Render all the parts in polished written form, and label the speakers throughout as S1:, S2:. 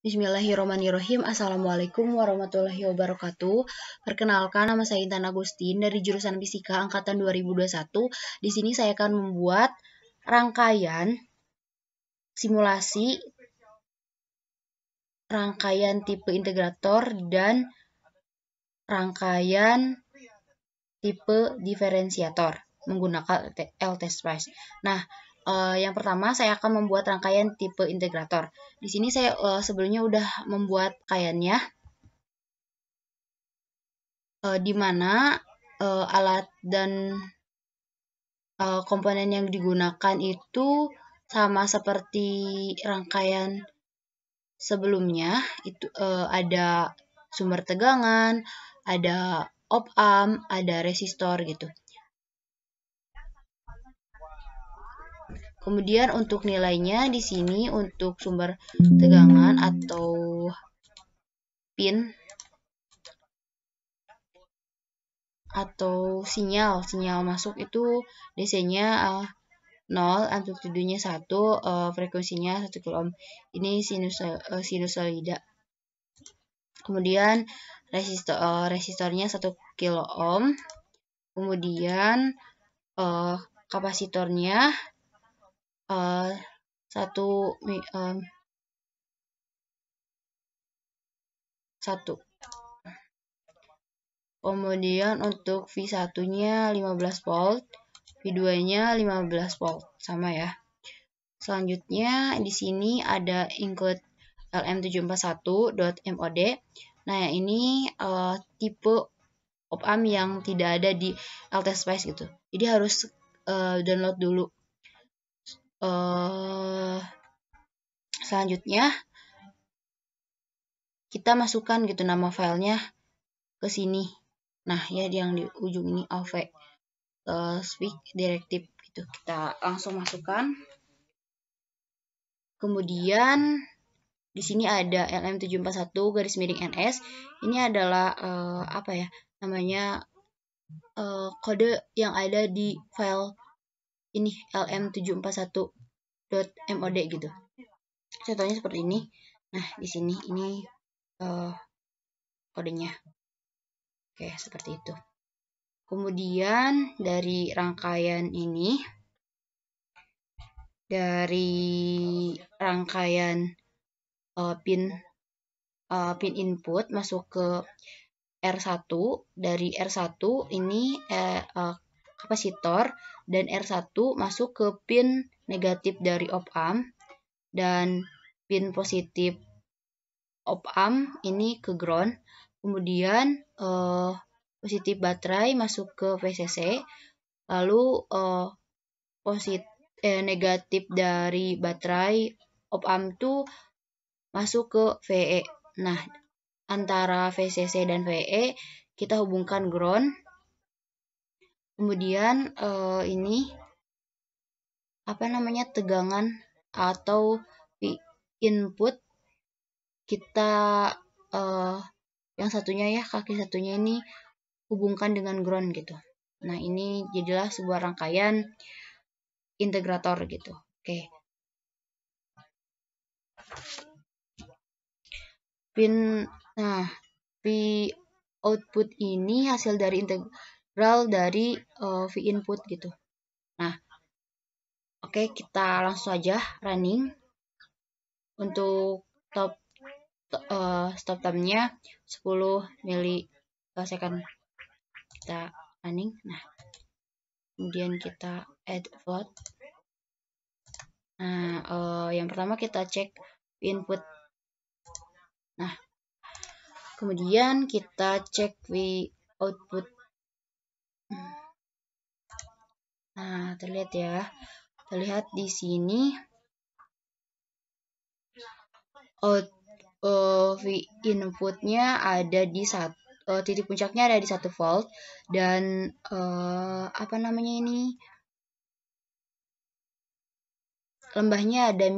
S1: Bismillahirrahmanirrahim. Assalamualaikum warahmatullahi wabarakatuh. Perkenalkan, nama saya Intan Agustin dari jurusan Fisika angkatan 2021. Di sini saya akan membuat rangkaian simulasi rangkaian tipe integrator dan rangkaian tipe diferensiator menggunakan LTSpice. Nah, yang pertama saya akan membuat rangkaian tipe integrator. Di sini saya sebelumnya udah membuat rangkaiannya, di mana alat dan komponen yang digunakan itu sama seperti rangkaian sebelumnya. Itu ada sumber tegangan, ada op-amp, ada resistor gitu. Kemudian untuk nilainya di sini untuk sumber tegangan atau pin atau sinyal masuk itu DC-nya 0, amplitudenya 1, frekuensinya 1 kilo ohm. Ini sinusoida. Kemudian resistornya 1 kilo ohm. Kemudian kapasitornya 1. Kemudian untuk V1-nya 15 volt, V2-nya 15 volt, sama ya. Selanjutnya di sini ada include LM741.MOD. Nah, ini tipe op-amp yang tidak ada di LTSpice gitu. Jadi harus download dulu. Selanjutnya kita masukkan gitu nama filenya ke sini. Nah, ya yang di ujung ini AV speak directive gitu. Kita langsung masukkan. Kemudian di sini ada LM741-NS. Ini adalah namanya kode yang ada di file ini LM741.MOD gitu. Contohnya seperti ini. Nah, di sini ini kodenya. Oke, seperti itu. Kemudian dari rangkaian ini, dari rangkaian pin input masuk ke R1, dari R1 ini kapasitor, dan R1 masuk ke pin negatif dari op-amp, dan pin positif op-amp ini ke ground. Kemudian positif baterai masuk ke VCC, lalu negatif dari baterai op-amp itu masuk ke VE. Nah, antara VCC dan VE kita hubungkan ground. Kemudian ini tegangan atau input kita yang satunya ya, kaki satunya ini hubungkan dengan ground gitu. Nah, ini jadilah sebuah rangkaian integrator gitu. Oke. V output ini hasil dari integral dari V input gitu. Nah, oke, kita langsung aja running. Untuk stop time-nya 10 milisecond. Kita running. Nah, kemudian kita add float. Nah, yang pertama kita cek input. Nah, kemudian kita cek V output. Nah, terlihat ya. Terlihat di sini V inputnya ada di titik puncaknya ada di 1 volt, dan lembahnya ada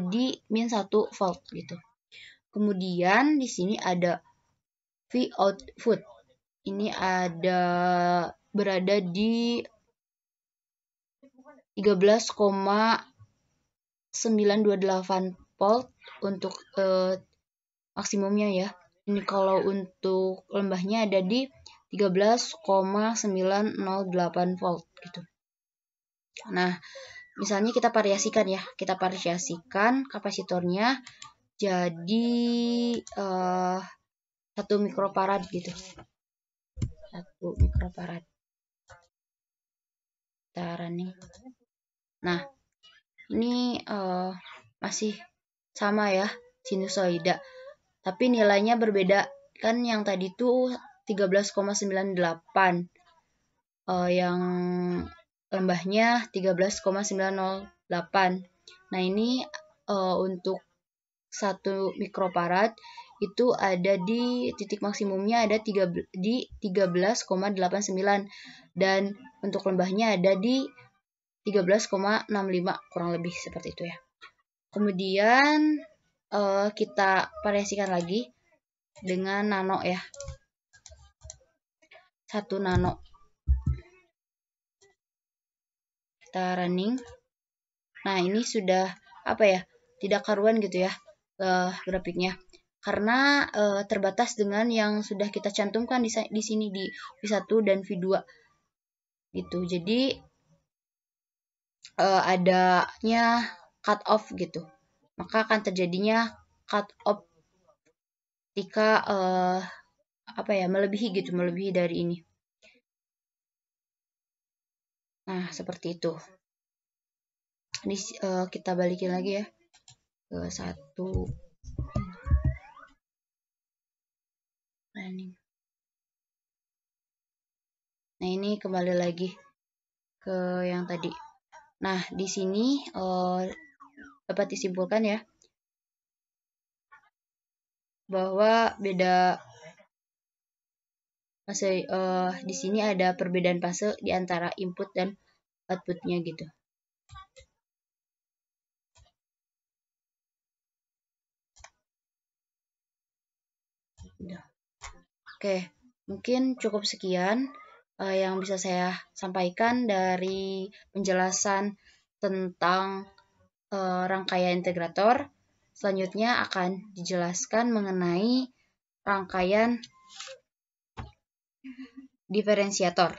S1: di min 1 volt gitu. Kemudian di sini ada V output. Ini berada di 13,928 volt untuk maksimumnya ya. Ini kalau untuk lembahnya ada di 13,908 volt gitu. Nah, misalnya kita variasikan kapasitornya jadi 1 mikrofarad gitu. 1 mikrofarad. Kita running. Nah, ini masih sama ya, sinusoida. Tapi nilainya berbeda. Kan yang tadi tuh 13,98. Yang lembahnya 13,908. Nah, ini untuk 1 mikrofarad itu ada di titik maksimumnya ada di 13,89 dan untuk lembahnya ada di 13,65 kurang lebih seperti itu ya. Kemudian kita variasikan lagi dengan nano ya. 1 nano. Kita running. Nah, ini sudah tidak karuan gitu ya grafiknya. Karena terbatas dengan yang sudah kita cantumkan di sini di V1 dan V2 gitu. Jadi adanya cut off gitu. Maka akan terjadinya cut off ketika melebihi dari ini. Nah, seperti itu. Ini kita balikin lagi ya ke 1 running. Nah, ini kembali lagi ke yang tadi. Nah, di sini dapat disimpulkan ya bahwa beda fase di sini ada perbedaan fase di antara input dan outputnya gitu. Oke, mungkin cukup sekian yang bisa saya sampaikan dari penjelasan tentang rangkaian integrator. Selanjutnya akan dijelaskan mengenai rangkaian diferensiator.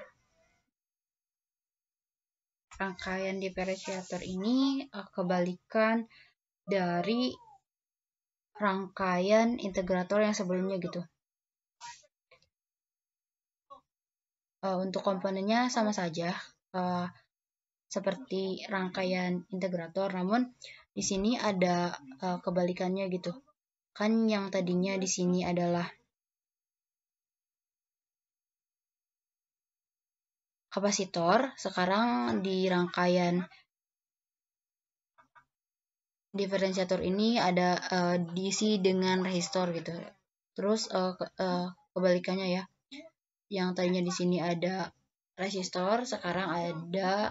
S1: Rangkaian diferensiator ini kebalikan dari rangkaian integrator yang sebelumnya gitu. Untuk komponennya sama saja seperti rangkaian integrator, namun di sini ada kebalikannya gitu. Kan yang tadinya di sini adalah kapasitor, sekarang di rangkaian diferensiator ini ada diisi dengan resistor gitu. Terus kebalikannya ya. Yang tadinya di sini ada resistor, sekarang ada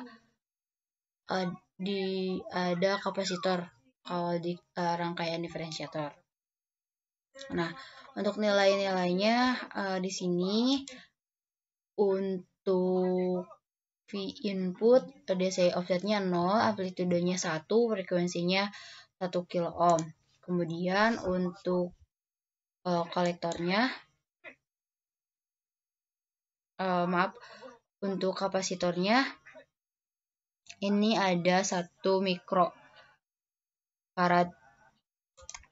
S1: kapasitor kalau di rangkaian diferensiator. Nah, untuk nilai-nilainya di sini untuk V input DC offsetnya 0, amplitudenya 1, frekuensinya 1 kilo ohm. Kemudian untuk kolektornya untuk kapasitornya ini ada 1 mikrofarad.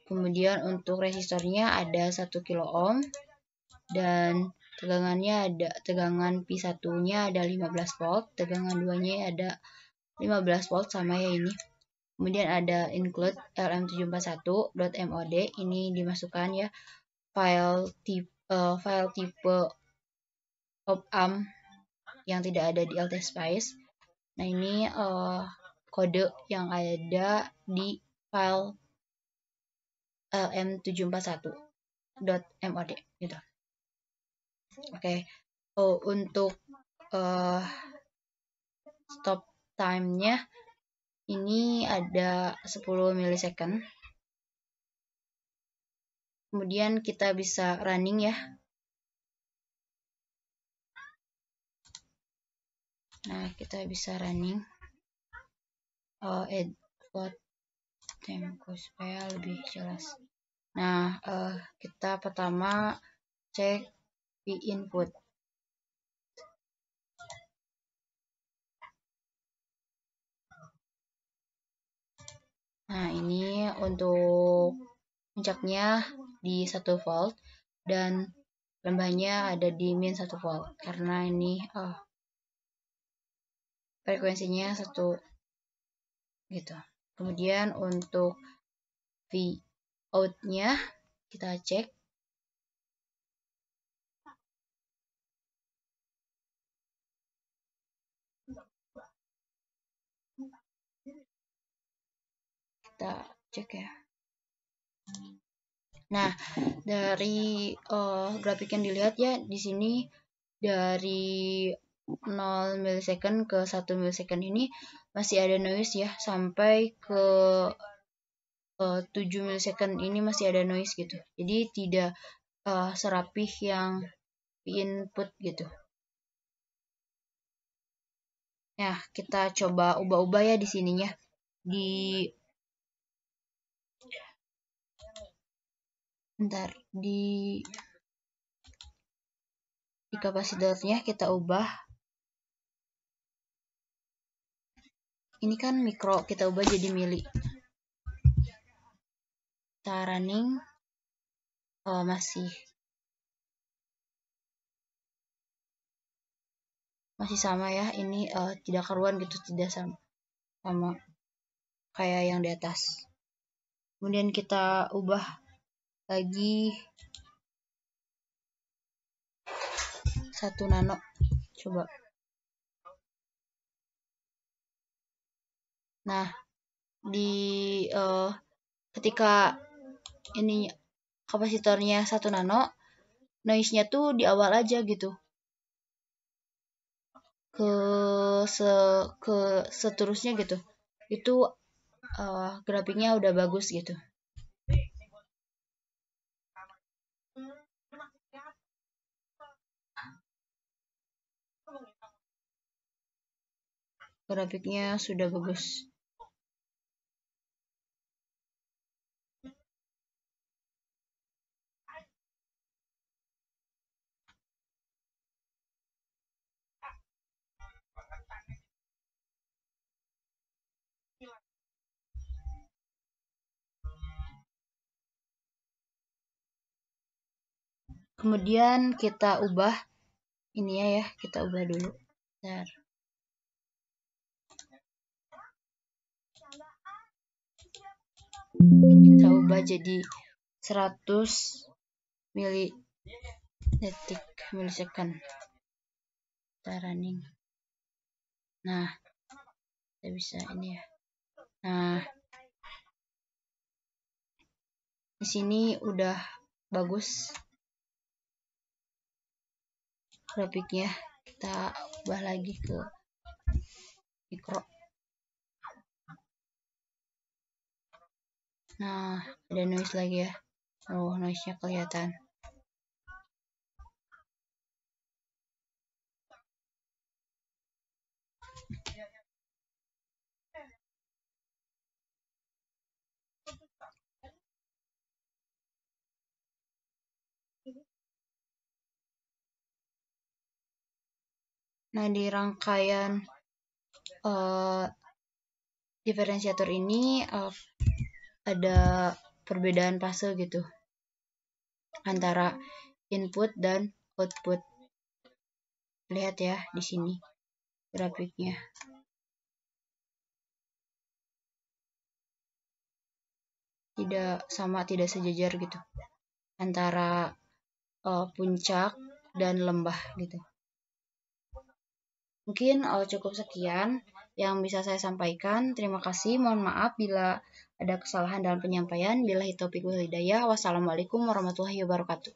S1: Kemudian untuk resistornya ada 1 kilo ohm dan tegangan P1-nya ada 15 volt, tegangan 2-nya ada 15 volt sama ya ini. Kemudian ada include LM741.mod, ini dimasukkan ya file tipe op-amp yang tidak ada di LTSpice. Nah, ini kode yang ada di file LM741.mod gitu. Oke. Untuk stop time-nya ini ada 10 milisecond. Kemudian kita bisa running ya. Nah, kita bisa running. tempo supaya lebih jelas. Nah, kita pertama cek di input. Nah, ini untuk puncaknya di 1 volt dan lembahnya ada di min 1 volt karena ini frekuensinya 1 gitu. Kemudian untuk V out-nya kita cek. Kita cek ya. Nah, dari grafik yang dilihat ya di sini dari 0 milisecond ke 1 milisecond ini masih ada noise ya, sampai ke 7 milisecond ini masih ada noise gitu. Jadi tidak serapih yang di input gitu. Nah, kita coba ubah-ubah ya di sininya. Di kapasitornya kita ubah. Ini kan mikro, kita ubah jadi mili. Kita running masih sama ya. Ini tidak karuan gitu, tidak sama kayak yang di atas. Kemudian kita ubah lagi 1 nano. Coba. Nah, di ketika ini kapasitornya 1 nano, noise-nya tuh di awal aja gitu. Ke seterusnya gitu. Itu grafiknya udah bagus gitu. Grafiknya sudah bagus. Kemudian kita ubah ini ya, kita ubah dulu. Bentar. Kita ubah jadi 100 milisecond. Kita running. Nah, kita bisa ini ya. Nah, di sini udah bagus grafiknya. Kita ubah lagi ke mikro. Nah, ada noise lagi ya. Oh, noise-nya kelihatan. Nah, di rangkaian diferensiator ini ada perbedaan fase gitu antara input dan output. Lihat ya di sini grafiknya. Tidak sama, tidak sejajar gitu antara puncak dan lembah gitu. Mungkin cukup sekian yang bisa saya sampaikan. Terima kasih. Mohon maaf bila ada kesalahan dalam penyampaian. Billahi taufiq wal hidayah. Wassalamualaikum warahmatullahi wabarakatuh.